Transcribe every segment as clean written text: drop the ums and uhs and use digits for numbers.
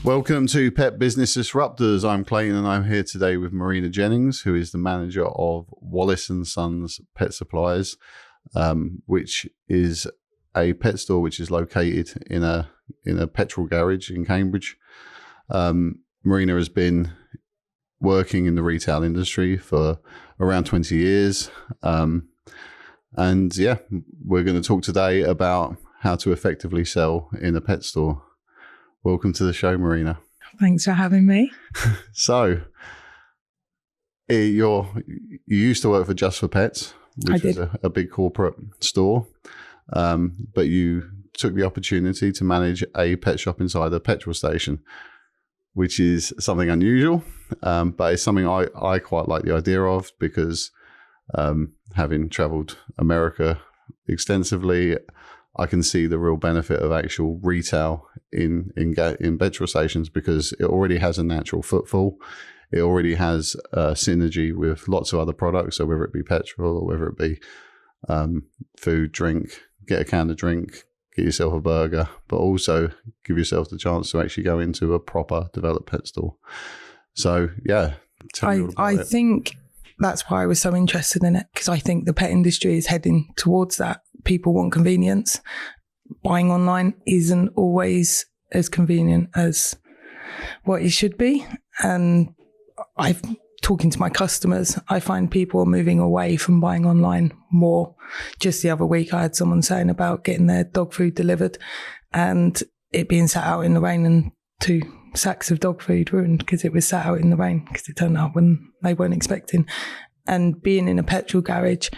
Welcome to Pet Business Disruptors. I'm Clayton and I'm here today with Marina Jennings, who is the manager of Wallace Sons Pet Supplies, which is a pet store which is located in a petrol garage in Cambridge. Marina has been working in the retail industry for around 20 years. And yeah, we're going to talk today about how to effectively sell in a pet store. Welcome to the show, Marina. Thanks for having me. So, you used to work for Just for Pets, which is a big corporate store, but you took the opportunity to manage a pet shop inside a petrol station, which is something unusual, but it's something I quite like the idea of because having travelled America extensively, I can see the real benefit of actual retail in petrol stations because it already has a natural footfall. It already has synergy with lots of other products. So whether it be petrol or whether it be food, drink, get a can of drink, get yourself a burger, but also give yourself the chance to actually go into a proper developed pet store. So yeah, I think that's why I was so interested in it, because I think the pet industry is heading towards that. People want convenience. Buying online isn't always as convenient as what it should be. And talking to my customers, I find people are moving away from buying online more. Just the other week, I had someone saying about getting their dog food delivered and it being sat out in the rain and 2 sacks of dog food ruined because it was sat out in the rain because it turned up when they weren't expecting. And being in a petrol garage,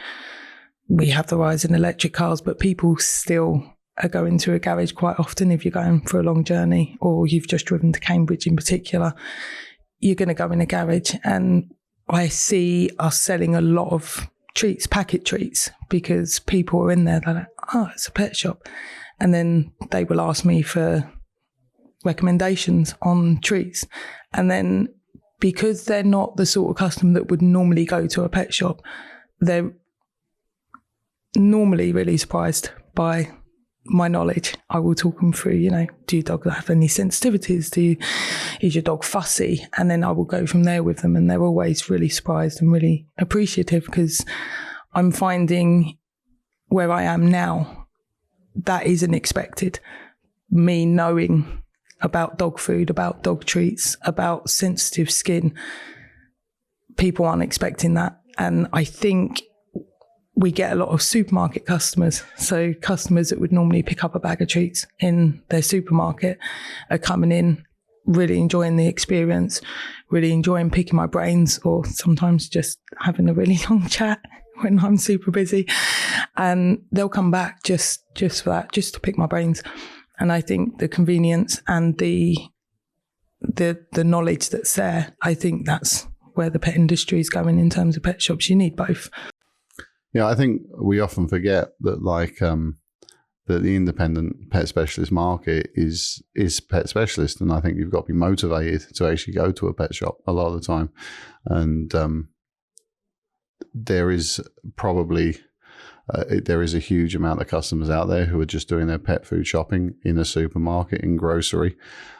we have the rise in electric cars, but people still are going to a garage quite often. If you're going for a long journey or you've just driven to Cambridge in particular, you're going to go in a garage. And I see us selling a lot of treats, packet treats, because people are in there, they're like, oh, it's a pet shop. And then they will ask me for recommendations on treats. And then because they're not the sort of customer that would normally go to a pet shop, they're normally really surprised by my knowledge. I will talk them through, do your dog have any sensitivities? Is your dog fussy? And then I will go from there with them. And they're always really surprised and really appreciative because I'm finding where I am now, that isn't expected. Me knowing about dog food, about dog treats, about sensitive skin, people aren't expecting that. And I think we get a lot of supermarket customers. So customers that would normally pick up a bag of treats in their supermarket are coming in, really enjoying the experience, really enjoying picking my brains, or sometimes just having a really long chat when I'm super busy. And they'll come back just for that, just to pick my brains. And I think the convenience and the knowledge that's there, I think that's where the pet industry is going in terms of pet shops. You need both. Yeah, I think we often forget that that the independent pet specialist market is pet specialist, and I think you've got to be motivated to actually go to a pet shop a lot of the time. And there is probably there is a huge amount of customers out there who are just doing their pet food shopping in a supermarket, in grocery,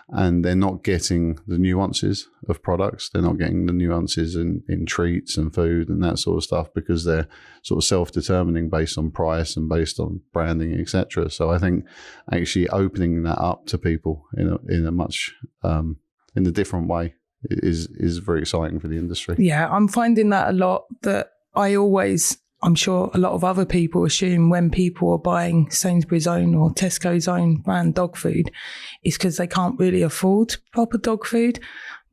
and they're not getting the nuances of products. They're not getting the nuances in treats and food and that sort of stuff because they're sort of self-determining based on price and based on branding, etc. So I think actually opening that up to people in a much in a different way is very exciting for the industry. Yeah, I'm finding that a lot. That I'm sure a lot of other people assume when people are buying Sainsbury's own or Tesco's own brand dog food, it's because they can't really afford proper dog food.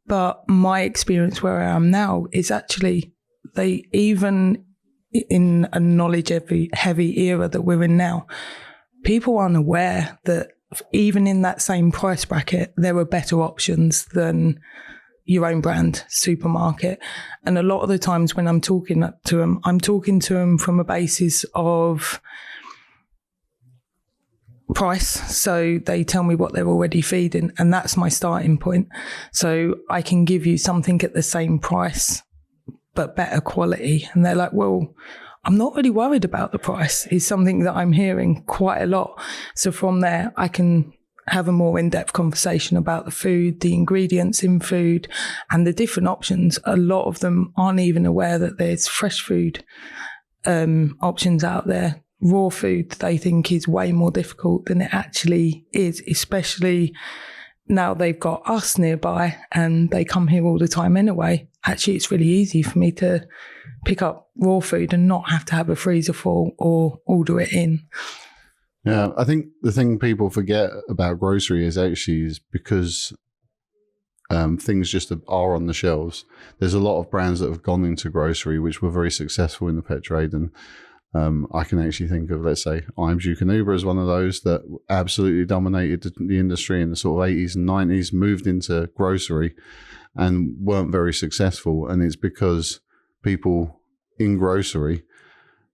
But my experience where I am now is actually they, even in a knowledge heavy era that we're in now, people aren't aware that even in that same price bracket, there are better options than your own brand supermarket. And a lot of the times when I'm talking to them, I'm talking to them from a basis of price. So they tell me what they're already feeding, and that's my starting point. So I can give you something at the same price, but better quality. And they're like, well, I'm not really worried about the price, is something that I'm hearing quite a lot. So from there, I can have a more in-depth conversation about the food, the ingredients in food, and the different options. A lot of them aren't even aware that there's fresh food options out there. Raw food they think is way more difficult than it actually is, especially now they've got us nearby and they come here all the time anyway. Actually, it's really easy for me to pick up raw food and not have to have a freezer full or order it in. Yeah, I think the thing people forget about grocery is because things just are on the shelves. There's a lot of brands that have gone into grocery which were very successful in the pet trade, and I can actually think of, let's say, Iams Eukanuba as one of those that absolutely dominated the industry in the sort of 80s and 90s, moved into grocery and weren't very successful. And it's because people in grocery,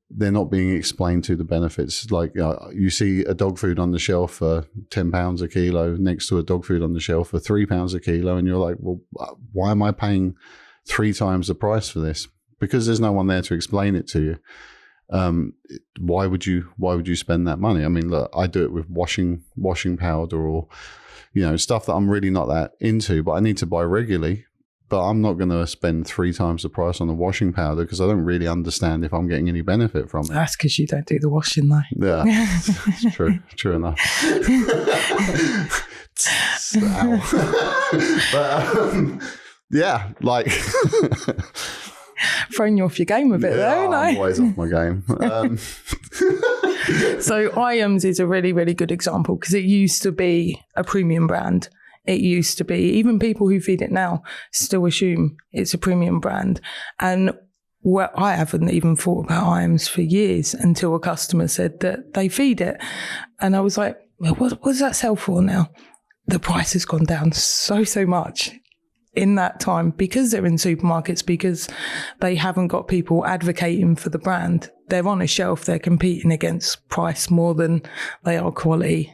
they're not being explained to the benefits. Like you see a dog food on the shelf for £10 a kilo next to a dog food on the shelf for £3 a kilo. And you're like, well, why am I paying 3 times the price for this? Because there's no one there to explain it to you. Why would you spend that money? I mean, look, I do it with washing powder or, stuff that I'm really not that into, but I need to buy regularly. But I'm not going to spend 3 times the price on the washing powder because I don't really understand if I'm getting any benefit from it. That's because you don't do the washing, though. Yeah, it's true enough. But yeah, like throwing you off your game a bit, though, no? I'm always off my game. So Iams is a really, really good example because it used to be a premium brand. It used to be, even people who feed it now still assume it's a premium brand. And I haven't even thought about Iams for years until a customer said that they feed it. And I was like, well, what does that sell for now? The price has gone down so much in that time because they're in supermarkets, because they haven't got people advocating for the brand. They're on a shelf, they're competing against price more than they are quality.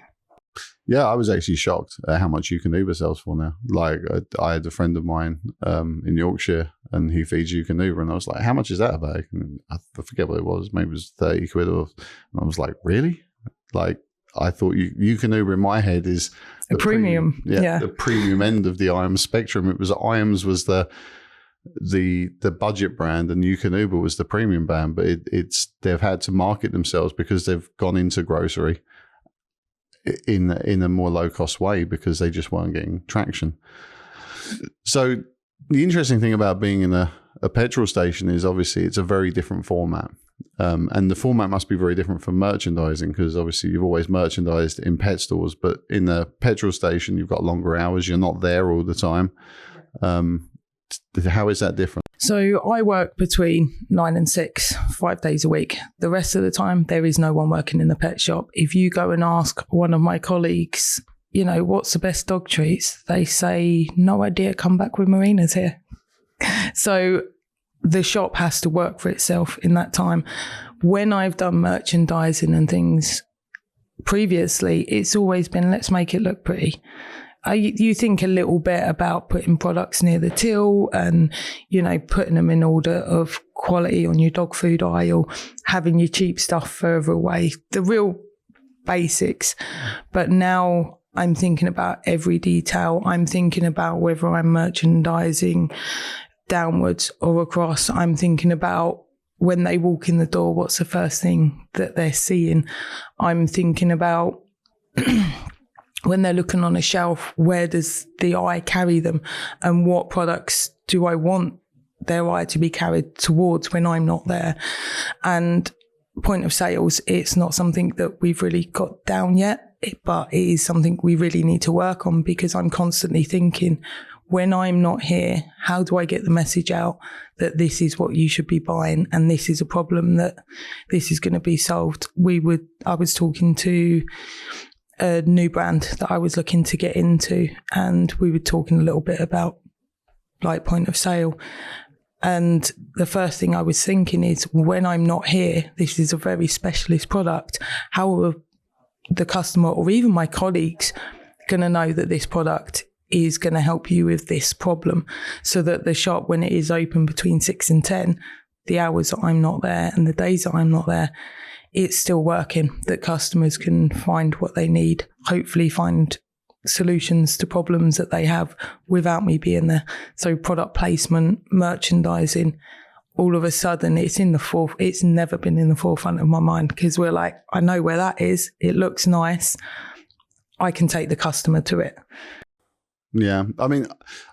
Yeah, I was actually shocked at how much Eukanuba sells for now. Like, I had a friend of mine in Yorkshire, and he feeds Eukanuba, and I was like, how much is that a bag? And I forget what it was. Maybe it was 30 quid. And I was like, really? Like, I thought Eukanuba in my head is a premium. Yeah, the premium end of the Iams spectrum. It was Iams was the budget brand, and Eukanuba was the premium brand. But they've had to market themselves because they've gone into grocery in a more low cost way because they just weren't getting traction. So the interesting thing about being in a petrol station is obviously it's a very different format. And the format must be very different from merchandising because obviously you've always merchandised in pet stores, but in the petrol station, you've got longer hours. You're not there all the time. How is that different? So I work between 9 and 6, 5 days a week. The rest of the time, there is no one working in the pet shop. If you go and ask one of my colleagues, what's the best dog treats? They say, no idea, come back with Marina's here. So the shop has to work for itself in that time. When I've done merchandising and things previously, it's always been, let's make it look pretty. You think a little bit about putting products near the till and, putting them in order of quality on your dog food aisle, having your cheap stuff further away, the real basics. But now I'm thinking about every detail. I'm thinking about whether I'm merchandising downwards or across. I'm thinking about when they walk in the door, what's the first thing that they're seeing? I'm thinking about when they're looking on a shelf, where does the eye carry them and what products do I want their eye to be carried towards when I'm not there? And point of sales, it's not something that we've really got down yet, but it is something we really need to work on because I'm constantly thinking, when I'm not here, how do I get the message out that this is what you should be buying and this is a problem that this is going to be solved? I was talking to a new brand that I was looking to get into, and we were talking a little bit about like point of sale. And the first thing I was thinking is, when I'm not here, this is a very specialist product. How are the customer or even my colleagues going to know that this product is going to help you with this problem, so that the shop, when it is open between 6 and 10, the hours that I'm not there and the days that I'm not there, it's still working, that customers can find what they need, hopefully find solutions to problems that they have without me being there. So product placement, merchandising, all of a sudden it's never been in the forefront of my mind, because we're like, I know where that is. It looks nice. I can take the customer to it. Yeah. I mean,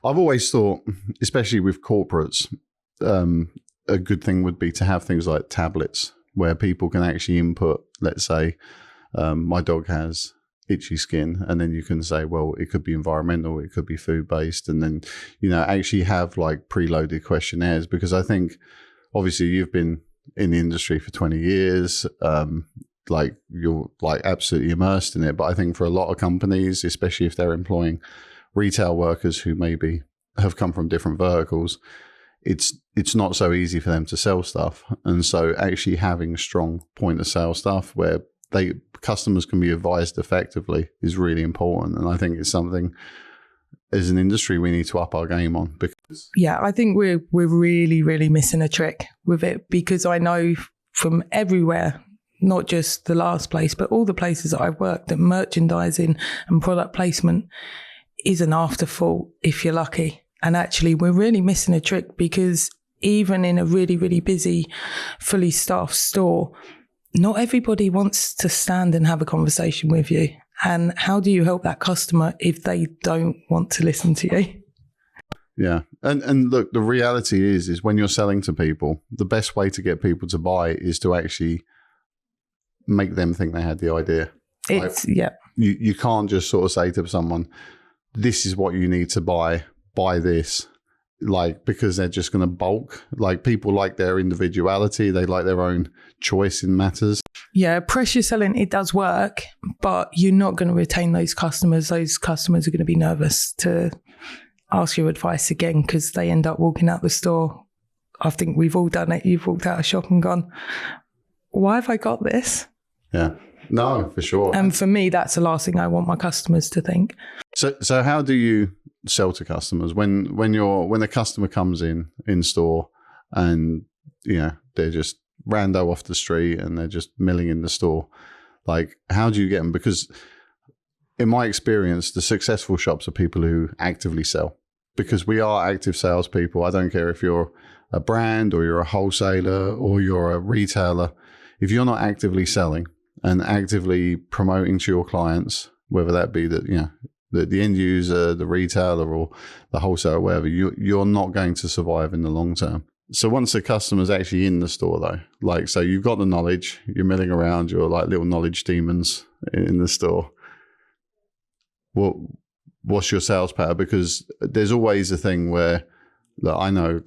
I've always thought, especially with corporates, a good thing would be to have things like tablets where people can actually input, let's say, my dog has itchy skin, and then you can say, well, it could be environmental, it could be food-based, and then, actually have like preloaded questionnaires, because I think obviously you've been in the industry for 20 years, like you're like absolutely immersed in it. But I think for a lot of companies, especially if they're employing retail workers who maybe have come from different verticals, it's not so easy for them to sell stuff. And so actually having strong point of sale stuff where customers can be advised effectively is really important. And I think it's something as an industry we need to up our game on. Because I think we're really, really missing a trick with it, because I know from everywhere, not just the last place, but all the places that I've worked, that merchandising and product placement is an afterthought if you're lucky. And actually we're really missing a trick, because even in a really, really busy, fully staffed store, not everybody wants to stand and have a conversation with you. And how do you help that customer if they don't want to listen to you? Yeah. And look, the reality is when you're selling to people, the best way to get people to buy is to actually make them think they had the idea. You can't just sort of say to someone, this is what you need to buy this, like, because they're just going to bulk. Like, people like their individuality, they like their own choice in matters. Yeah, pressure selling, it does work, but you're not going to retain those customers. Those customers are going to be nervous to ask your advice again, because they end up walking out the store. I think we've all done it. You've walked out of shop and gone, why have I got this? Yeah, no, for sure. And for me, that's the last thing I want my customers to think. So how do you sell to customers when a customer comes in store and they're just rando off the street and they're just milling in the store? Like, how do you get them? Because in my experience, the successful shops are people who actively sell, because we are active salespeople. I don't care if you're a brand or you're a wholesaler or you're a retailer. If you're not actively selling and actively promoting to your clients, whether that be the end user, the retailer, or the wholesaler, whatever, you're not going to survive in the long term. So once the customer's actually in the store, though, like, so you've got the knowledge, you're milling around, you're like little knowledge demons in the store. What's your sales power? Because there's always a thing where, I know,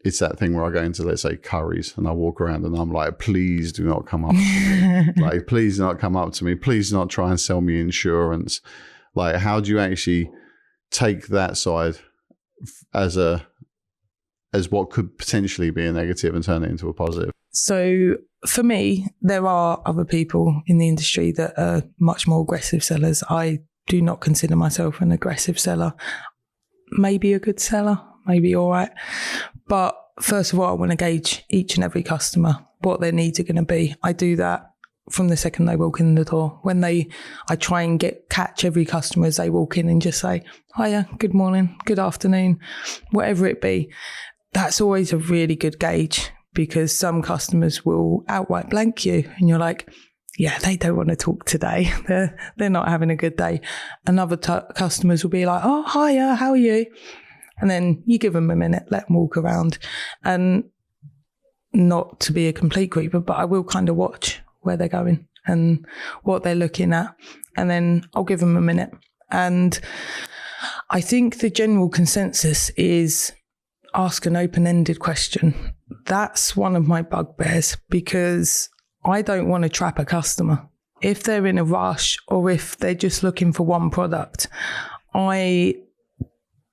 it's that thing where I go into, let's say, Curry's, and I walk around and I'm like, please do not come up to me. Like, please do not come up to me. Please do not try and sell me insurance. Like, how do you actually take that side as what could potentially be a negative and turn it into a positive? So for me, there are other people in the industry that are much more aggressive sellers. I do not consider myself an aggressive seller. Maybe a good seller, maybe all right. But first of all, I want to gauge each and every customer, what their needs are going to be. I do that from the second they walk in the door. I try and catch every customer as they walk in and just say, hiya, good morning, good afternoon, whatever it be. That's always a really good gauge, because some customers will outright blank you and you're like, yeah, they don't want to talk today. They're not having a good day. And other customers will be like, oh, hiya, how are you? And then you give them a minute, let them walk around. And not to be a complete creeper, but I will kind of watch where they're going and what they're looking at. And then I'll give them a minute. And I think the general consensus is ask an open-ended question. That's one of my bugbears, because I don't want to trap a customer. If they're in a rush or if they're just looking for one product, I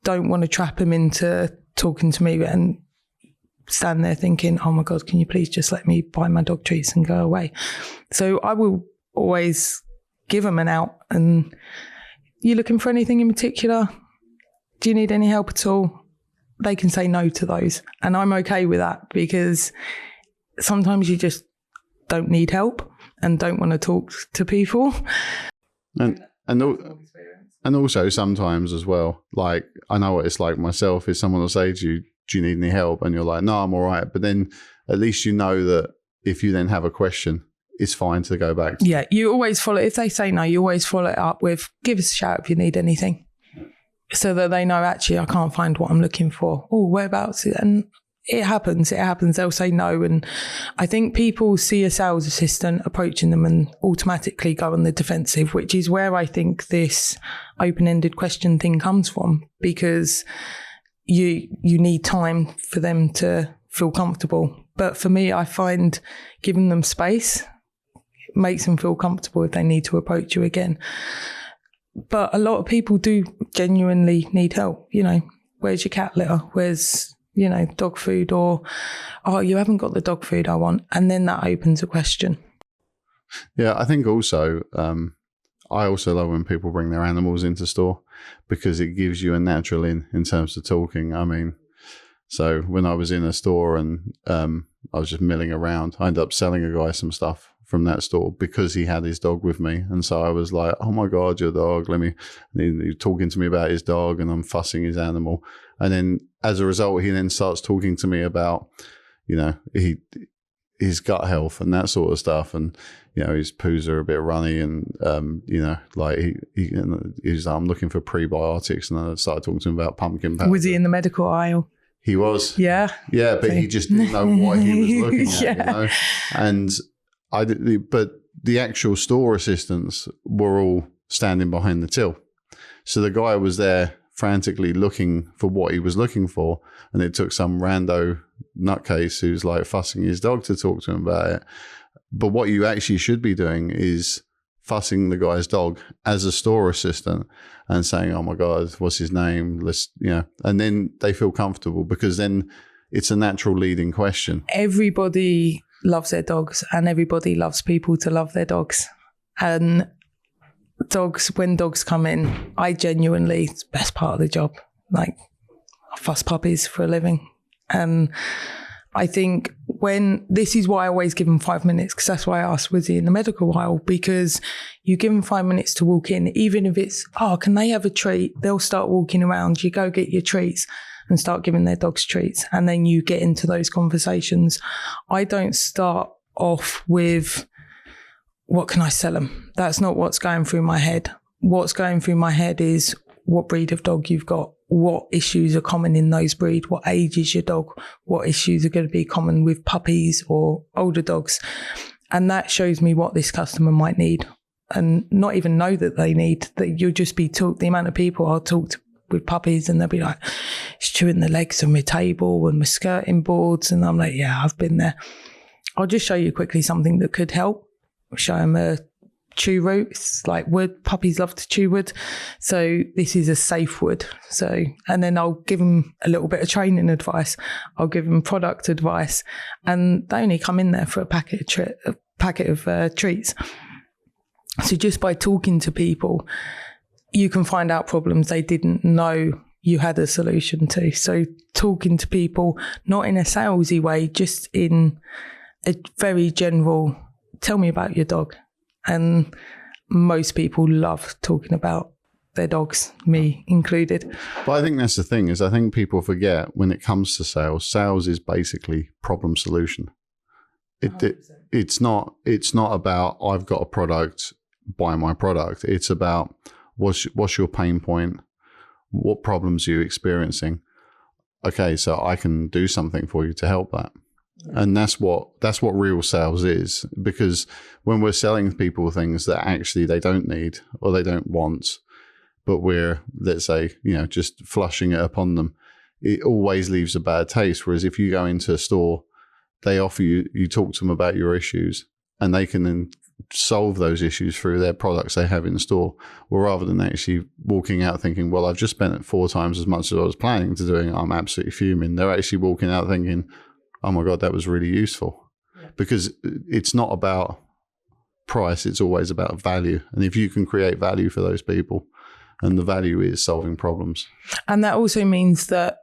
don't want to trap them into talking to me and stand there thinking, oh my God, can you please just let me buy my dog treats and go away? So I will always give them an out. And you looking for anything in particular? Do you need any help at all? They can say no to those. And I'm okay with that, because sometimes you just don't need help and don't want to talk to people. And And also sometimes as well, like I know what it's like myself, is someone will say to you, do you need any help? And you're like, no, I'm all right. But then at least you know that if you then have a question, it's fine to go back. Yeah, you always follow, if they say no, you always follow it up with, give us a shout if you need anything. So that they know, actually, I can't find what I'm looking for. Oh, whereabouts? And it happens. They'll say no. And I think people see a sales assistant approaching them and automatically go on the defensive, which is where I think this open-ended question thing comes from, because you need time for them to feel comfortable. But for me, I find giving them space makes them feel comfortable if they need to approach you again. But a lot of people do genuinely need help. You know, where's your cat litter? Where's, you know, dog food? Or, oh, you haven't got the dog food I want. And then that opens a question. Yeah, I think also, I also love when people bring their animals into store, because it gives you a natural in terms of talking. I mean, so when I was in a store and I was just milling around, I ended up selling a guy some stuff from that store because he had his dog with me. And so I was like, oh my God, your dog, he was talking to me about his dog, and I'm fussing his animal. And then as a result, he then starts talking to me about, you know, his gut health and that sort of stuff. And, you know, his poos are a bit runny, and, you know, like he's I'm looking for prebiotics. And I started talking to him about pumpkin powder. Was he in the medical aisle? He was. Yeah. Yeah, but he just didn't know what he was looking at, yeah. You know? And but the actual store assistants were all standing behind the till. So the guy was there frantically looking for what he was looking for, and it took some rando nutcase who's like fussing his dog to talk to him about it. But what you actually should be doing is fussing the guy's dog as a store assistant and saying, oh my God, what's his name? Let's, you know, and then they feel comfortable, because then it's a natural leading question. Everybody loves their dogs, and everybody loves people to love their dogs. And when dogs come in, I genuinely, it's the best part of the job. Like, I fuss puppies for a living. And I think this is why I always give them 5 minutes, because that's why I asked, was he in the medical aisle? Because you give them 5 minutes to walk in, even if it's, oh, can they have a treat? They'll start walking around. You go get your treats and start giving their dogs treats. And then you get into those conversations. I don't start off with, what can I sell them? That's not what's going through my head. What's going through my head is what breed of dog you've got, what issues are common in those breed, what age is your dog, what issues are going to be common with puppies or older dogs. And that shows me what this customer might need, and not even know that they need. That you'll just be the amount of people I'll talk to with puppies, and they'll be like, it's chewing the legs on my table and my skirting boards. And I'm like, yeah, I've been there. I'll just show you quickly something that could help. Show them a chew root. It's like wood. Puppies love to chew wood. So this is a safe wood. So, and then I'll give them a little bit of training advice. I'll give them product advice, and they only come in there for a packet of treats. So just by talking to people, you can find out problems they didn't know you had a solution to. So talking to people, not in a salesy way, just in a very general, tell me about your dog. And most people love talking about their dogs, me included. But I think that's the thing, is I think people forget when it comes to sales is basically problem solution. It's not about, I've got a product, buy my product. It's about, what's your pain point? What problems are you experiencing? Okay, so I can do something for you to help that. And that's what real sales is, because when we're selling people things that actually they don't need or they don't want, but we're, let's say, you know, just flushing it upon them, it always leaves a bad taste. Whereas if you go into a store, they offer you talk to them about your issues, and they can then solve those issues through their products they have in store, or rather than actually walking out thinking, well, I've just spent it 4 times as much as I was planning to doing, I'm absolutely fuming. They're actually walking out thinking, oh my God, that was really useful. Yeah. Because it's not about price, it's always about value. And if you can create value for those people, and the value is solving problems. And that also means that,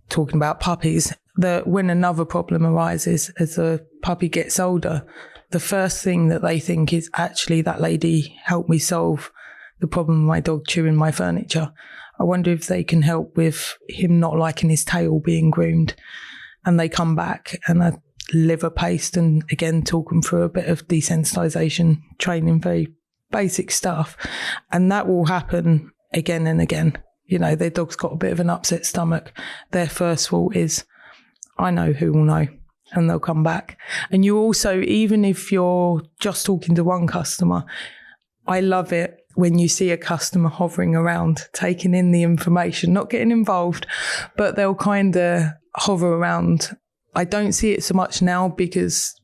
talking about puppies, that when another problem arises as a puppy gets older, the first thing that they think is, actually, that lady helped me solve the problem with my dog chewing my furniture. I wonder if they can help with him not liking his tail being groomed. And they come back and I liver paste and again talk them through a bit of desensitization training, very basic stuff. And that will happen again and again. You know, their dog's got a bit of an upset stomach. Their first thought is, I know who will know, and they'll come back. And you also, even if you're just talking to one customer, I love it when you see a customer hovering around, taking in the information, not getting involved, but they'll kind of hover around. I don't see it so much now because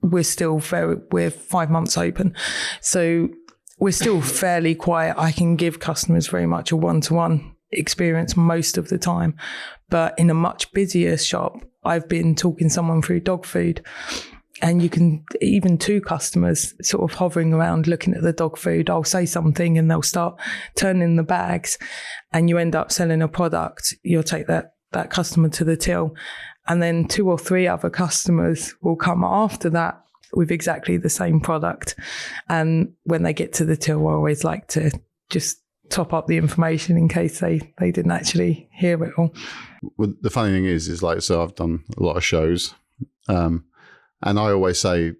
we're 5 months open. So we're still fairly quiet. I can give customers very much a one-to-one experience most of the time. But in a much busier shop, I've been talking someone through dog food, and you can, even two customers sort of hovering around looking at the dog food. I'll say something and they'll start turning the bags and you end up selling a product. You'll take that customer to the till, and then 2 or 3 other customers will come after that with exactly the same product. And when they get to the till, I always like to just top up the information in case they didn't actually hear it all. Well, the funny thing is like, so I've done a lot of shows, and I always say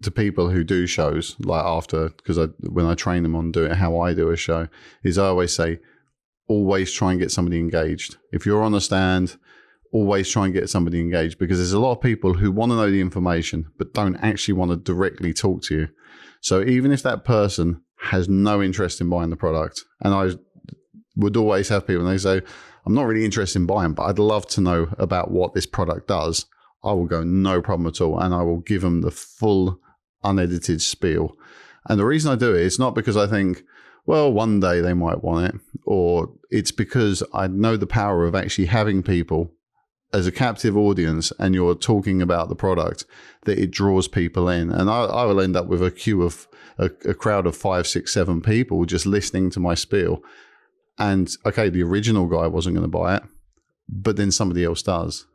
to people who do shows, like after, because when I train them on doing how I do a show, is I always say, always try and get somebody engaged. If you're on a stand, always try and get somebody engaged, because there's a lot of people who want to know the information but don't actually want to directly talk to you. So even if that person has no interest in buying the product, and I would always have people, and they say, I'm not really interested in buying, but I'd love to know about what this product does, I will go, no problem at all, and I will give them the full unedited spiel. And the reason I do it is not because I think, well, one day they might want it, or it's because I know the power of actually having people as a captive audience and you're talking about the product, that it draws people in. And I will end up with a queue of a crowd of 5, 6, 7 people just listening to my spiel. And okay, the original guy wasn't going to buy it, but then somebody else does.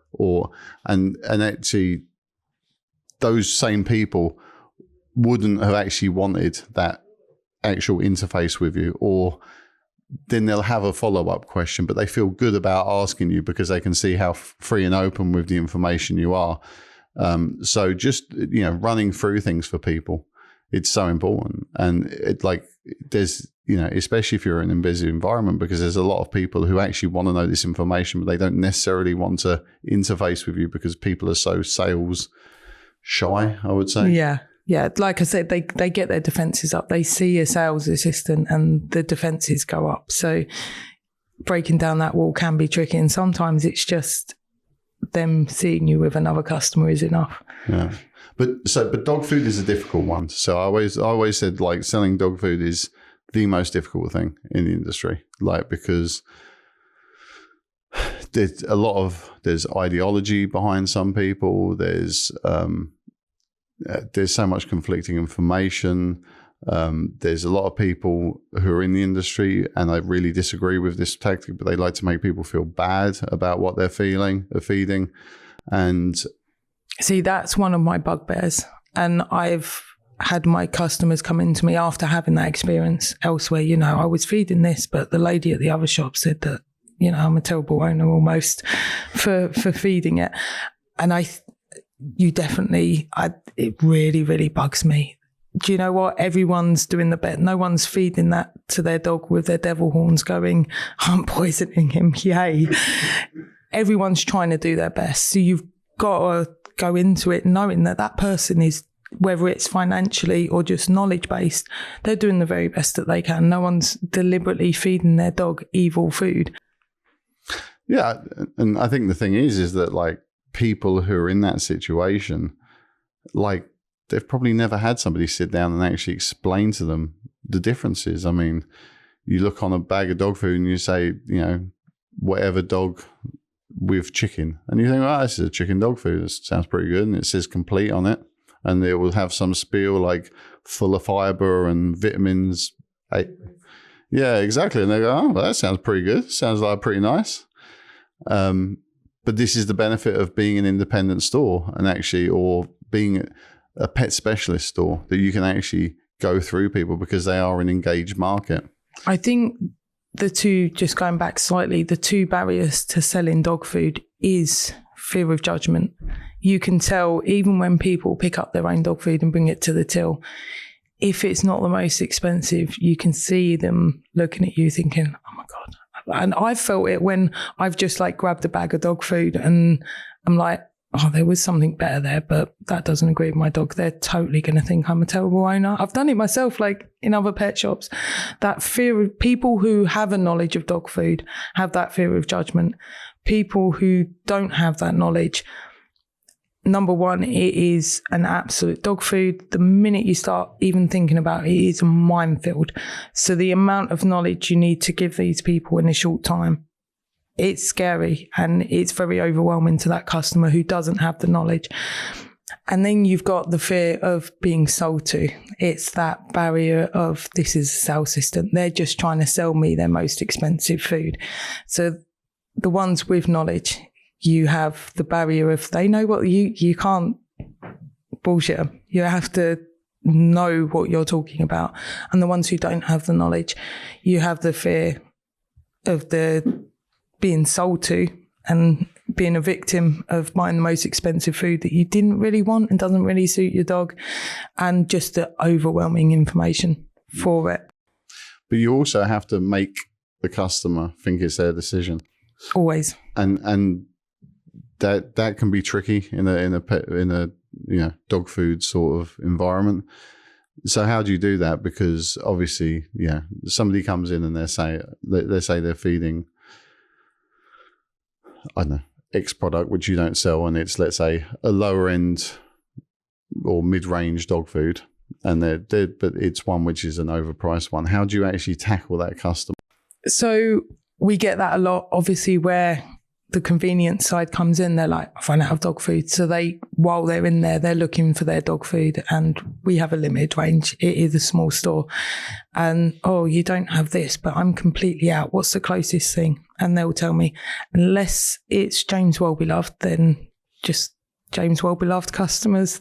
And actually those same people wouldn't have actually wanted that actual interface with you, or then they'll have a follow-up question, but they feel good about asking you because they can see how free and open with the information you are. So just, running through things for people, it's so important. And there's, especially if you're in a busy environment, because there's a lot of people who actually want to know this information, but they don't necessarily want to interface with you because people are so sales shy, I would say. Yeah. Yeah, like I said, they get their defences up. They see a sales assistant and the defences go up. So breaking down that wall can be tricky. And sometimes it's just them seeing you with another customer is enough. Yeah. But dog food is a difficult one. So I always said, like, selling dog food is the most difficult thing in the industry. Like, because there's ideology behind some people. There's so much conflicting information. There's a lot of people who are in the industry, and I really disagree with this tactic, but they like to make people feel bad about what they're feeding. And see, that's one of my bugbears. And I've had my customers come into me after having that experience elsewhere. I was feeding this, but the lady at the other shop said that, I'm a terrible owner almost for feeding it. And it really, really bugs me. Do you know what? Everyone's doing the best. No one's feeding that to their dog with their devil horns going, I'm poisoning him, yay. Everyone's trying to do their best. So you've got to go into it knowing that person is, whether it's financially or just knowledge-based, they're doing the very best that they can. No one's deliberately feeding their dog evil food. Yeah, and I think the thing is that, like, people who are in that situation, like, they've probably never had somebody sit down and actually explain to them the differences. I mean, you look on a bag of dog food and you say, whatever dog with chicken, and you think, this is a chicken dog food. This sounds pretty good. And it says complete on it. And it will have some spiel like full of fiber and vitamins. Yeah, exactly. And they go, well, that sounds pretty good. Sounds like pretty nice. But this is the benefit of being an independent store or being a pet specialist store, that you can actually go through people because they are an engaged market. I think the two, just going back slightly, the two barriers to selling dog food is fear of judgment. You can tell even when people pick up their own dog food and bring it to the till, if it's not the most expensive, you can see them looking at you thinking, oh my God. And I've felt it when I've just like grabbed a bag of dog food and I'm like, oh, there was something better there, but that doesn't agree with my dog. They're totally going to think I'm a terrible owner. I've done it myself, like in other pet shops. That fear of people who have a knowledge of dog food have that fear of judgment. People who don't have that knowledge, number one, it is an absolute dog food. The minute you start even thinking about it, it is a minefield. So the amount of knowledge you need to give these people in a short time, it's scary and it's very overwhelming to that customer who doesn't have the knowledge. And then you've got the fear of being sold to. It's that barrier of, this is a sales system. They're just trying to sell me their most expensive food. So the ones with knowledge, you have the barrier of, they know what you can't bullshit them. You have to know what you're talking about. And the ones who don't have the knowledge, you have the fear of the being sold to and being a victim of buying the most expensive food that you didn't really want and doesn't really suit your dog, and just the overwhelming information for it. But you also have to make the customer think it's their decision. Always. And that can be tricky in a dog food sort of environment. So how do you do that? Because obviously, somebody comes in and they say they're feeding, I don't know, X product which you don't sell, and it's, let's say, a lower end or mid-range dog food, and but it's one which is an overpriced one. How do you actually tackle that customer? So we get that a lot, obviously, where the convenience side comes in. They're like, I've run out of dog food. So while they're in there, they're looking for their dog food, and we have a limited range. It is a small store. And, oh, you don't have this, but I'm completely out. What's the closest thing? And they'll tell me, unless it's James Wellbeloved, then just James Wellbeloved customers,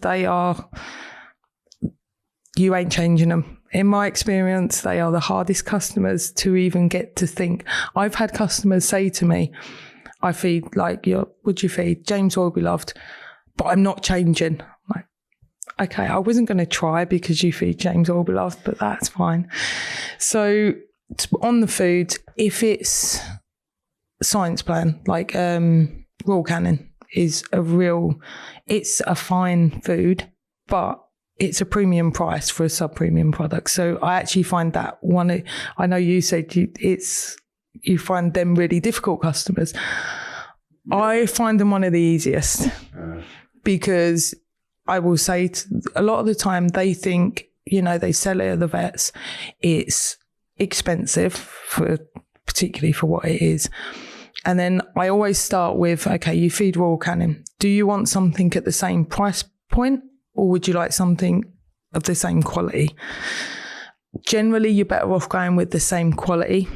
you ain't changing them. In my experience, they are the hardest customers to even get to think. I've had customers say to me, I feed would you feed James Wellbeloved, but I'm not changing. Like, okay, I wasn't going to try because you feed James Wellbeloved, but that's fine. So on the food, if it's science plan, like Royal Canin is it's a fine food, but it's a premium price for a sub-premium product. So I actually find that one, I know you said you find them really difficult customers. I find them one of the easiest because I will say a lot of the time they think, they sell it at the vets. It's expensive particularly for what it is. And then I always start with, okay, you feed Royal Canin. Do you want something at the same price point, or would you like something of the same quality? Generally, you're better off going with the same quality,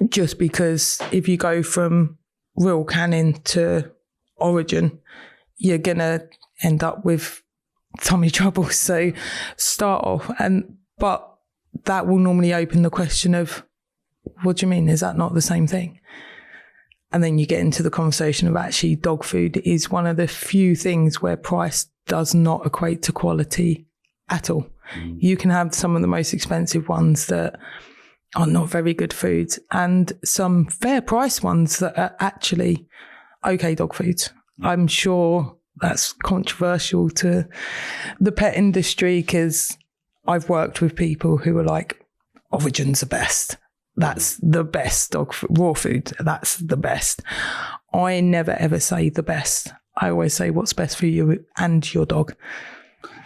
just because if you go from Royal Canin to Origin, you're going to end up with tummy trouble. So start off, but that will normally open the question of, what do you mean? Is that not the same thing? And then you get into the conversation of, actually, dog food is one of the few things where price does not equate to quality at all. You can have some of the most expensive ones that are not very good foods, and some fair price ones that are actually okay dog foods. I'm sure that's controversial to the pet industry, because I've worked with people who are like, Origin's the best. That's the best dog food, raw food. That's the best. I never ever say the best. I always say what's best for you and your dog.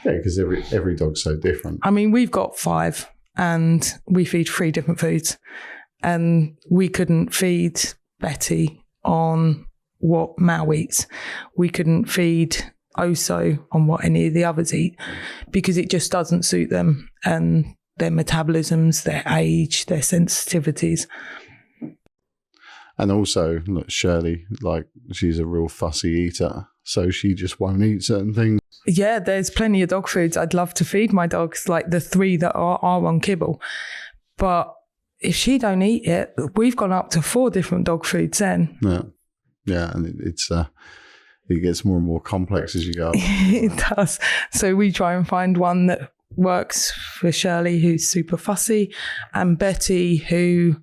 Yeah, because every dog's so different. I mean, we've got 5 and we feed 3 different foods, and we couldn't feed Betty on what Mao eats. We couldn't feed Oso on what any of the others eat, because it just doesn't suit them and their metabolisms, their age, their sensitivities. And also, look, Shirley, she's a real fussy eater, so she just won't eat certain things. Yeah, there's plenty of dog foods I'd love to feed my dogs, like the 3 that are on kibble. But if she don't eat it, we've gone up to 4 different dog foods then. Yeah, and it gets more and more complex as you go. It does. So we try and find one that works for Shirley, who's super fussy, and Betty, who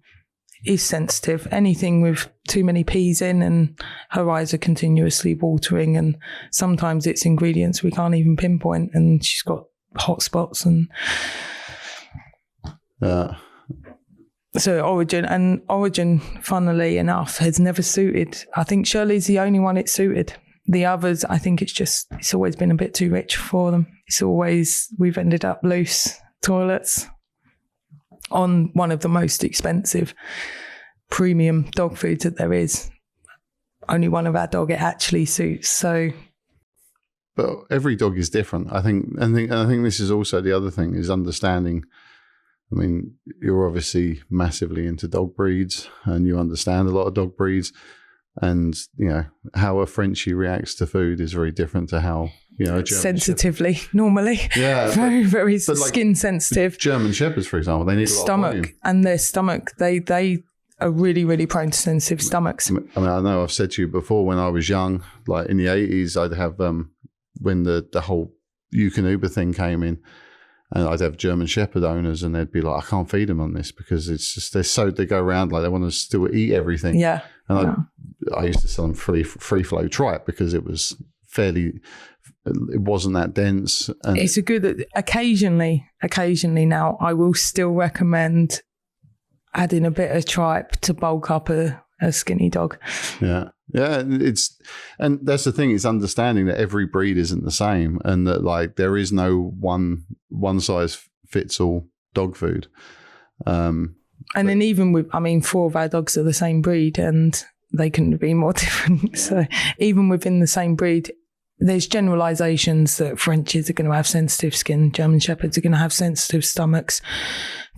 is sensitive. Anything with too many peas in, and her eyes are continuously watering, and sometimes it's ingredients we can't even pinpoint, and she's got hot spots. And so Origin, funnily enough, has never suited. I think Shirley's the only one it suited. The others, I think it's always been a bit too rich for them. We've ended up loose toilets on one of the most expensive premium dog foods that there is. Only one of our dog it actually suits. So, but every dog is different. I think this is also the other thing, is understanding. I mean, you're obviously massively into dog breeds, and you understand a lot of dog breeds. And, how a Frenchie reacts to food is very different to how, a German sensitively, normally. Yeah. Very, very skin sensitive. German Shepherds, for example, they need a lot of volume. And their stomach, they are really, really prone to sensitive stomachs. I mean, I know I've said to you before, when I was young, like in the 80s, I'd have, when the whole Uber thing came in, and I'd have German Shepherd owners, and they'd be like, I can't feed them on this because it's just, they go around like they want to still eat everything. Yeah. And I used to sell them free flow tripe because it was it wasn't that dense. And it's a good, occasionally now, I will still recommend adding a bit of tripe to bulk up a skinny dog. Yeah. Yeah. And that's the thing, is understanding that every breed isn't the same, and that like there is no one size fits all dog food. And then even with, 4 of our dogs are the same breed, and they couldn't be more different. So even within the same breed, there's generalizations that Frenchies are going to have sensitive skin, German Shepherds are going to have sensitive stomachs,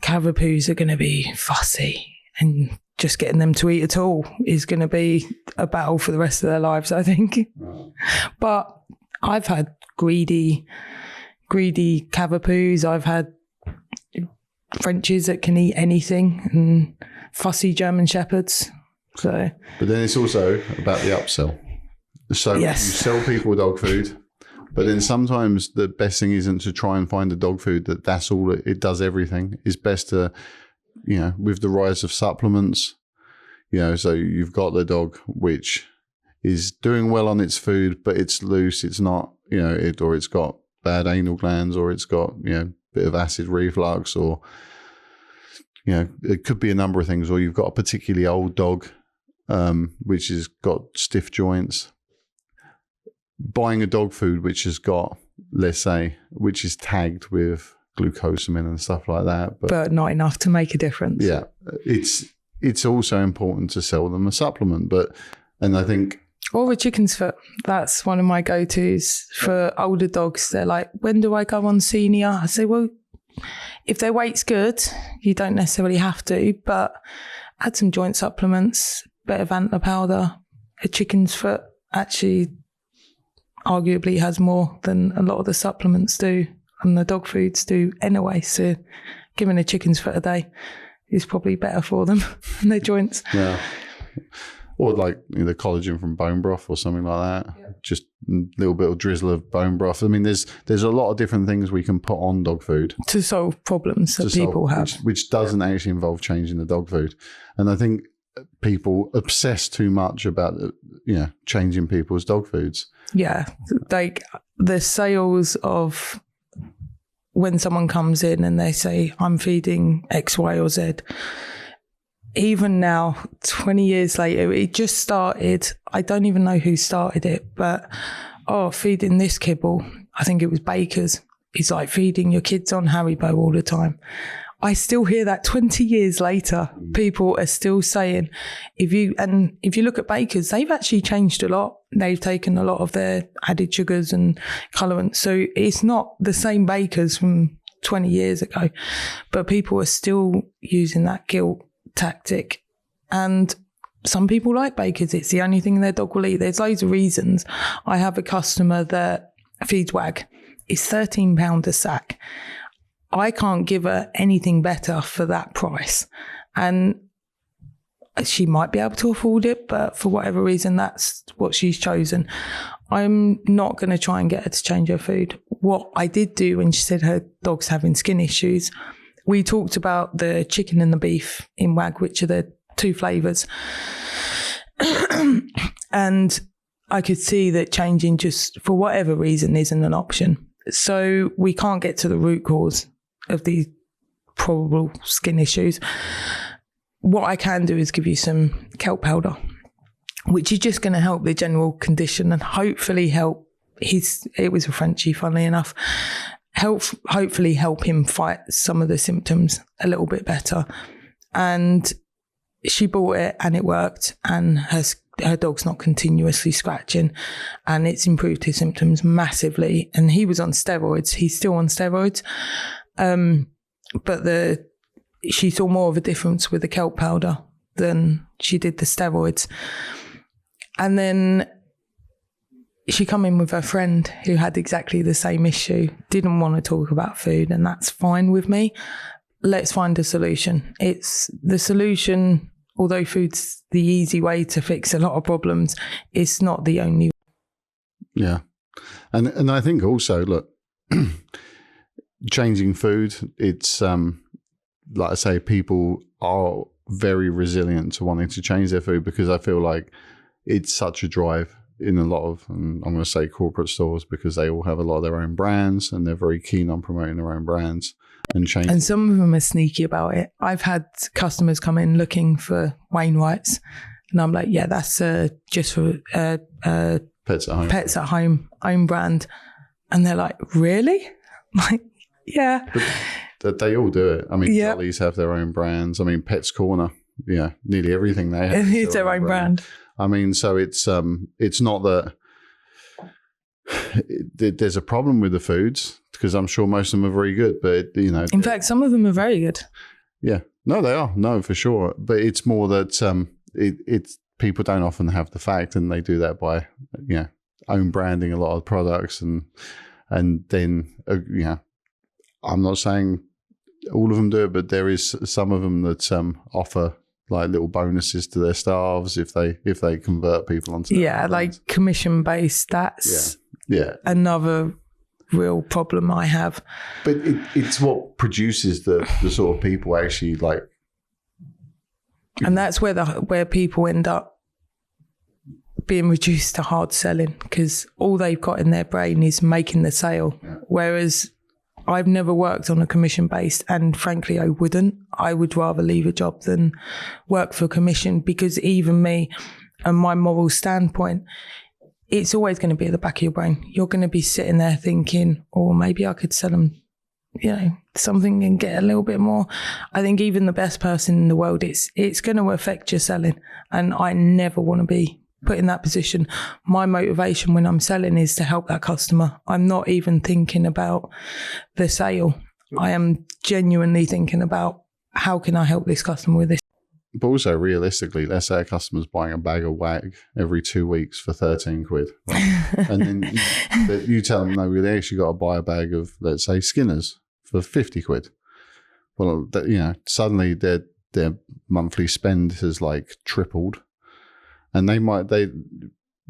Cavapoos are going to be fussy, and just getting them to eat at all is going to be a battle for the rest of their lives, I think. Right. But I've had greedy Cavapoos, I've had Frenchies that can eat anything, and fussy German Shepherds. So, but then it's also about the upsell. So yes. You sell people dog food, but then sometimes the best thing isn't to try and find a dog food that's all it does everything. It's best to, with the rise of supplements, so you've got the dog which is doing well on its food, but it's loose. It's not, or it's got bad anal glands, or it's got, bit of acid reflux, or it could be a number of things. Or you've got a particularly old dog which has got stiff joints. Buying a dog food which has got, let's say, which is tagged with glucosamine and stuff like that, but not enough to make a difference. Yeah, it's also important to sell them a supplement, and I think. Or a chicken's foot. That's one of my go-tos for older dogs. They're like, when do I go on senior? I say, well, if their weight's good, you don't necessarily have to, but add some joint supplements, bit of antler powder. A chicken's foot actually arguably has more than a lot of the supplements do, and the dog foods do anyway. So giving a chicken's foot a day is probably better for them and their joints. Yeah. Or like the collagen from bone broth or something like that. Yeah. Just a little bit of drizzle of bone broth. I mean, there's a lot of different things we can put on dog food to solve problems that people have, which doesn't actually involve changing the dog food. And I think people obsess too much about changing people's dog foods. Yeah, like the sales of when someone comes in and they say, I'm feeding X, Y, or Z. Even now, 20 years later, it just started. I don't even know who started it, but, feeding this kibble, I think it was Baker's. It's like feeding your kids on Haribo all the time. I still hear that 20 years later. People are still saying, if you look at Baker's, they've actually changed a lot. They've taken a lot of their added sugars and colorants. So it's not the same Baker's from 20 years ago, but people are still using that guilt tactic. And some people like Baker's. It's the only thing their dog will eat. There's loads of reasons. I have a customer that feeds WAG is £13 a sack. I can't give her anything better for that price. And she might be able to afford it, but for whatever reason, that's what she's chosen. I'm not going to try and get her to change her food. What I did do when she said her dog's having skin issues, we talked about the chicken and the beef in WAG, which are the 2 flavours. And I could see that changing just for whatever reason isn't an option. So we can't get to the root cause of the probable skin issues. What I can do is give you some kelp powder, which is just going to help the general condition and hopefully help it was a Frenchie, funnily enough, hopefully help him fight some of the symptoms a little bit better. And she bought it and it worked, and her dog's not continuously scratching, and it's improved his symptoms massively. And he was on steroids. He's still on steroids. But she saw more of a difference with the kelp powder than she did the steroids. And then she come in with her friend who had exactly the same issue, didn't want to talk about food, and that's fine with me. Let's find a solution. It's the solution, although food's the easy way to fix a lot of problems, it's not the only. Yeah. And I think also, look, changing food, it's like I say, people are very resilient to wanting to change their food, because I feel like it's such a drive in a lot of, and I'm going to say corporate stores, because they all have a lot of their own brands and they're very keen on promoting their own brands and changing. And some of them are sneaky about it. I've had customers come in looking for Wainwrights, and I'm like, yeah, that's just for Pets at Home, own brand. And they're like, really? Like, yeah. But they all do it. I mean, Jollies have their own brands. I mean, Pets Corner, yeah, nearly everything they have is their own brand. I mean, so it's not that there's a problem with the foods, because I'm sure most of them are very good, but in fact, some of them are very good. Yeah, no, they are, no, for sure. But it's more that it's people don't often have the fact, and they do that by own branding a lot of products, and then I'm not saying all of them do it, but there is some of them that offer like little bonuses to their staffs if they convert people onto like commission based. That's another real problem I have. But it's what produces the sort of people actually like, and that's where people end up being reduced to hard selling, because all they've got in their brain is making the sale. Whereas I've never worked on a commission based, and frankly, I wouldn't. I would rather leave a job than work for commission, because even me and my moral standpoint, it's always going to be at the back of your brain. You're going to be sitting there thinking, oh, maybe I could sell them, something and get a little bit more. I think even the best person in the world, it's going to affect your selling. And I never want to be put in that position. My motivation when I'm selling is to help that customer. I'm not even thinking about the sale. I am genuinely thinking about how can I help this customer with this. But also realistically, let's say a customer's buying a bag of WAG every 2 weeks for 13 quid. Right? And then you tell them, no, they actually got to buy a bag of, let's say, Skinners for 50 quid. Well, suddenly their monthly spend has like tripled. And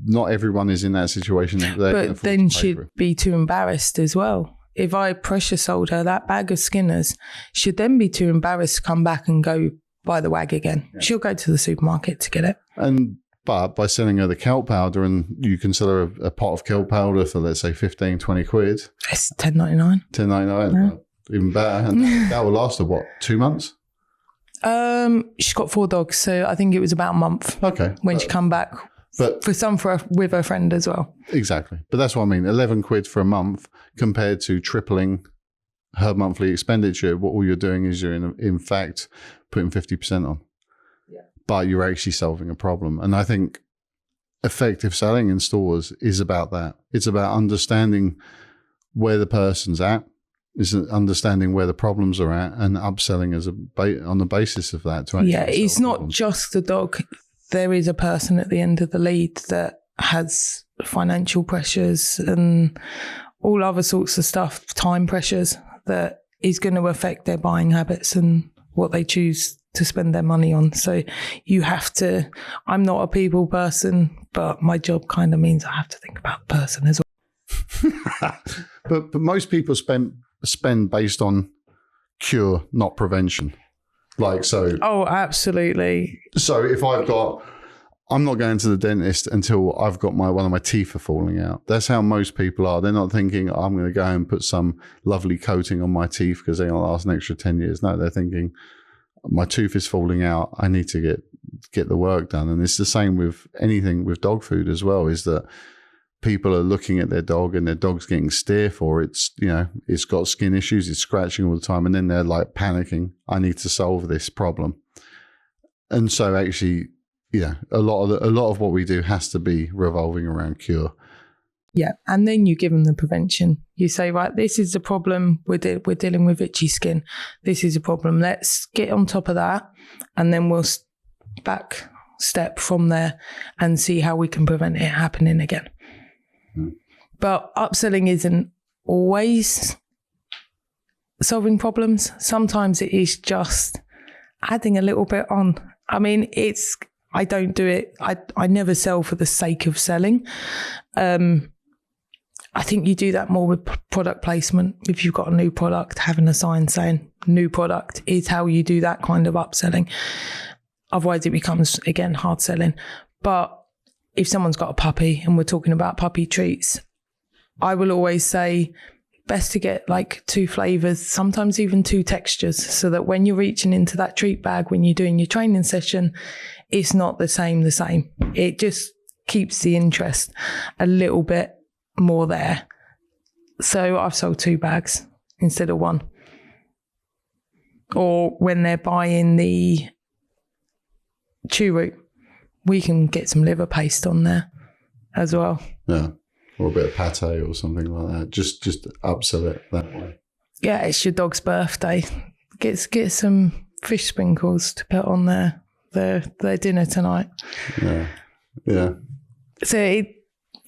not everyone is in that situation. But then she'd be too embarrassed as well. If I pressure sold her that bag of Skinners, she'd then be too embarrassed to come back and go buy the WAG again. Yeah. She'll go to the supermarket to get it. But by selling her the kelp powder, and you can sell her a pot of kelp powder for, let's say, 15, 20 quid. It's $10.99. $10.99, even better. And that will last her, what, 2 months? She's got 4 dogs, so I think it was about a month. Okay. When she come back, but with her friend as well. Exactly, but that's what I mean. 11 quid for a month compared to tripling her monthly expenditure. What all you're doing is you're in fact putting 50% on. Yeah. But you're actually solving a problem, and I think effective selling in stores is about that. It's about understanding where the person's at. Is understanding where the problems are at and upselling on the basis of that. It's not just the dog. There is a person at the end of the lead that has financial pressures and all other sorts of stuff, time pressures that is going to affect their buying habits and what they choose to spend their money on. So you have to, I'm not a people person, but my job kind of means I have to think about the person as well. but most people spend based on cure, not prevention. Like, so. Oh, absolutely. So if I'm not going to the dentist until I've got one of my teeth are falling out. That's how most people are. They're not thinking, I'm going to go and put some lovely coating on my teeth because they're going to last an extra 10 years. No, they're thinking, my tooth is falling out. I need to get the work done. And it's the same with anything with dog food as well, is that people are looking at their dog and their dog's getting stiff, or it's got skin issues, it's scratching all the time. And then they're like panicking, I need to solve this problem. And so actually, a lot of what we do has to be revolving around cure. Yeah, and then you give them the prevention. You say, right, this is the problem. We're dealing with itchy skin. This is a problem. Let's get on top of that, and then we'll back step from there and see how we can prevent it happening again. But upselling isn't always solving problems. Sometimes it is just adding a little bit on. I mean, I don't do it. I never sell for the sake of selling. I think you do that more with product placement. If you've got a new product, having a sign saying new product is how you do that kind of upselling. Otherwise it becomes, again, hard selling. But if someone's got a puppy and we're talking about puppy treats, I will always say best to get like 2 flavors, sometimes even 2 textures, so that when you're reaching into that treat bag, when you're doing your training session, it's not the same. It just keeps the interest a little bit more there. So I've sold 2 bags instead of 1. Or when they're buying the chew root, we can get some liver paste on there as well. Yeah, or a bit of pate or something like that. Just upsell it that way. Yeah, it's your dog's birthday. Get some fish sprinkles to put on their dinner tonight. Yeah. So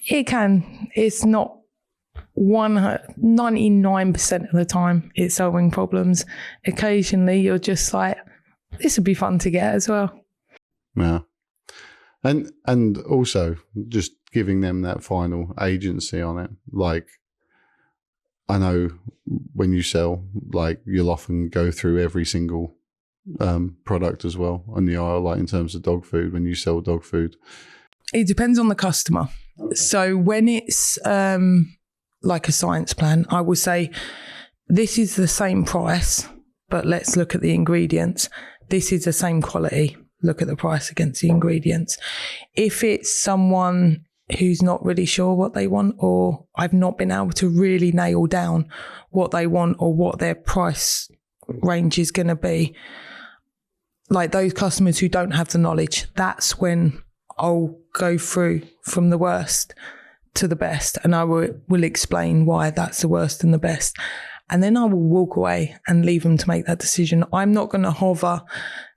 it's not 99% of the time it's solving problems. Occasionally you're just like, this would be fun to get as well. Yeah. And also just giving them that final agency on it. Like, I know when you sell, like, you'll often go through every single product as well on the aisle, like in terms of dog food, when you sell dog food. It depends on the customer. Okay. So when it's like a science plan, I will say, this is the same price, but let's look at the ingredients. This is the same quality. Look at the price against the ingredients. If it's someone who's not really sure what they want, or I've not been able to really nail down what they want or what their price range is going to be, like those customers who don't have the knowledge, that's when I'll go through from the worst to the best, and I will explain why that's the worst and the best. And then I will walk away and leave them to make that decision. I'm not going to hover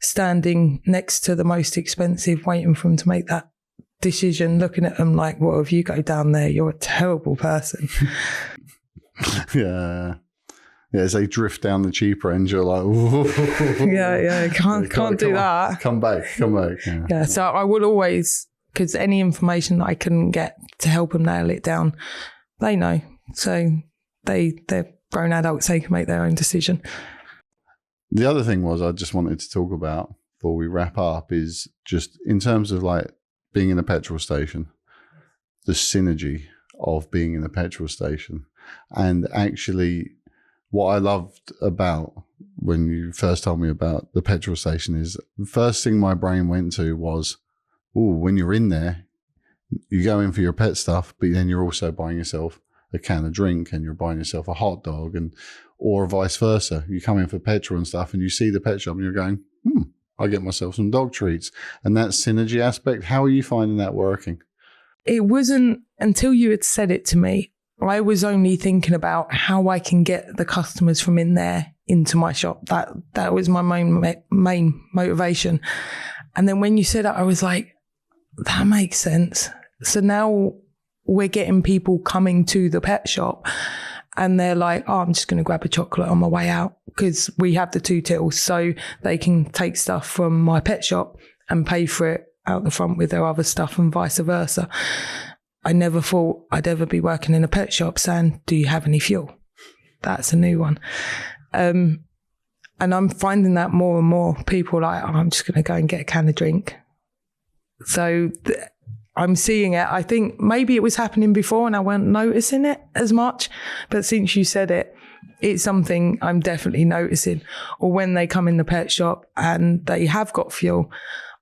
standing next to the most expensive, waiting for them to make that decision, looking at them like, well, if you go down there, you're a terrible person. Yeah. Yeah, as they drift down the cheaper end, you're like, ooh. Yeah, can't do that. Come back. Yeah, so I will always, because any information that I couldn't get to help them nail it down, they know. So they're grown adults, they can make their own decision. The other thing was I just wanted to talk about before we wrap up is just in terms of like being in a petrol station, the synergy of being in a petrol station. And actually what I loved about when you first told me about the petrol station is the first thing my brain went to was, when you're in there, you go in for your pet stuff, but then you're also buying yourself a can of drink and you're buying yourself a hot dog, or vice versa. You come in for petrol and stuff and you see the pet shop and you're going, I get myself some dog treats. And that synergy aspect, how are you finding that working? It wasn't until you had said it to me, I was only thinking about how I can get the customers from in there into my shop. That was my main motivation. And then when you said it, I was like, that makes sense. So now we're getting people coming to the pet shop and they're like, oh, I'm just going to grab a chocolate on my way out, because we have the 2 tills, so they can take stuff from my pet shop and pay for it out the front with their other stuff and vice versa. I never thought I'd ever be working in a pet shop saying, do you have any fuel? That's a new one. And I'm finding that more and more people are like, oh, I'm just going to go and get a can of drink. So I'm seeing it. I think maybe it was happening before and I weren't noticing it as much. But since you said it, it's something I'm definitely noticing. Or when they come in the pet shop and they have got fuel,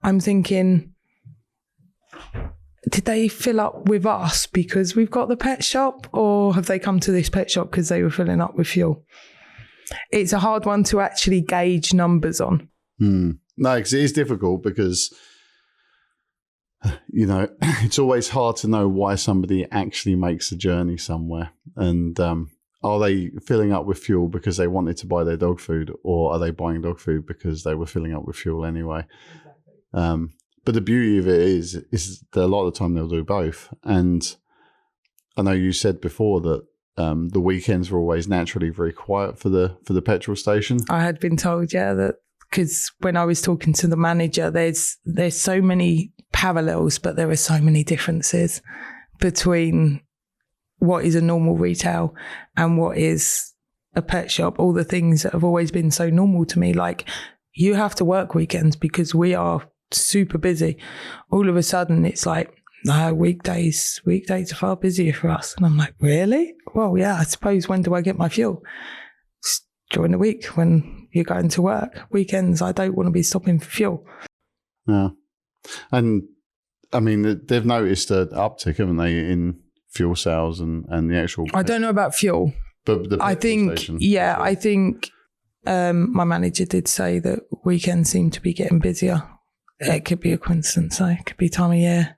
I'm thinking, did they fill up with us because we've got the pet shop, or have they come to this pet shop because they were filling up with fuel? It's a hard one to actually gauge numbers on. No, because it is difficult because, you know, it's always hard to know why somebody actually makes a journey somewhere. And are they filling up with fuel because they wanted to buy their dog food, or are they buying dog food because they were filling up with fuel anyway? Exactly. But the beauty of it is that a lot of the time they'll do both. And I know you said before that the weekends were always naturally very quiet for the petrol station. I had been told, yeah, that because when I was talking to the manager, there's so many parallels, but there are so many differences between what is a normal retail and what is a pet shop. All the things that have always been so normal to me, like you have to work weekends because we are super busy. All of a sudden it's like, no, weekdays are far busier for us. And I'm like, really? Well, yeah, I suppose when do I get my fuel? It's during the week when you're going to work. Weekends, I don't want to be stopping for fuel. Yeah. And I mean, they've noticed an uptick, haven't they, in fuel sales and the actual... I don't know about fuel. But the I think, station, yeah, I think my manager did say that weekends seem to be getting busier. It could be a coincidence, though. It could be time of year.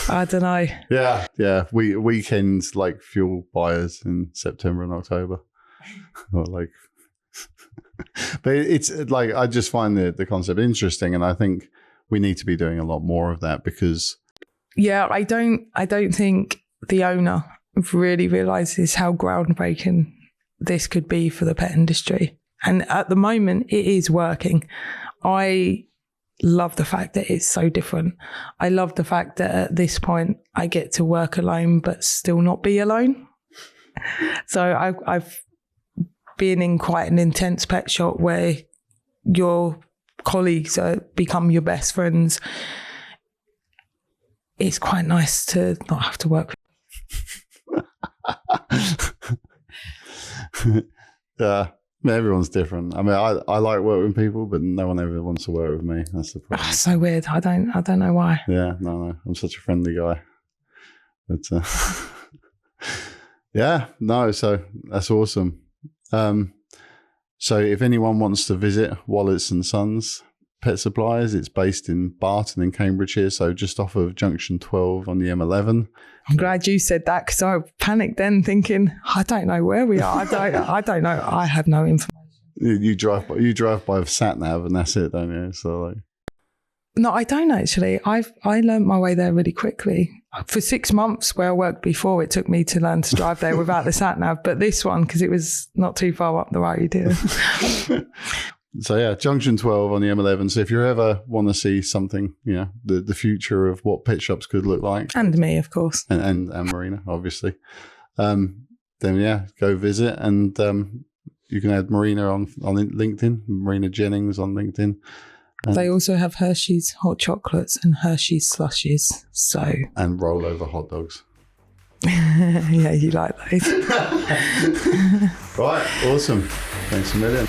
I don't know. Yeah. Weekends like fuel buyers in September and October. Or like, but it's like, I just find the concept interesting, and I think we need to be doing a lot more of that because. Yeah, I don't think the owner really realizes how groundbreaking this could be for the pet industry. And at the moment, it is working. I love the fact that it's so different. I love the fact that at this point I get to work alone but still not be alone. So I've been in quite an intense pet shop where your colleagues become your best friends. It's quite nice to not have to work. Yeah. Everyone's different. I mean, I like working with people, but no one ever wants to work with me. That's the problem. That's so weird. I don't know why. Yeah, no. I'm such a friendly guy. But yeah, no. So that's awesome. So if anyone wants to visit Wallace Sons Pet Supplies, it's based in Barton in Cambridgeshire, so just off of Junction 12 on the M11. I'm glad you said that because I panicked then thinking, I don't know where we are. I don't know. I have no information. You drive by with sat nav and that's it, don't you? So like, no, I don't actually. I learned my way there really quickly. For 6 months where I worked before, it took me to learn to drive there without the sat nav. But this one, because it was not too far up the road. Yeah. So yeah, Junction 12 on the M11. So if you ever want to see something, you know, the future of what pet shops could look like, and me, of course, and Marina, obviously, then yeah, go visit, and you can add Marina on LinkedIn, Marina Jennings on LinkedIn. They also have Hershey's hot chocolates and Hershey's slushies. So and rollover hot dogs. Yeah, you like those. Right, awesome. Thanks a million.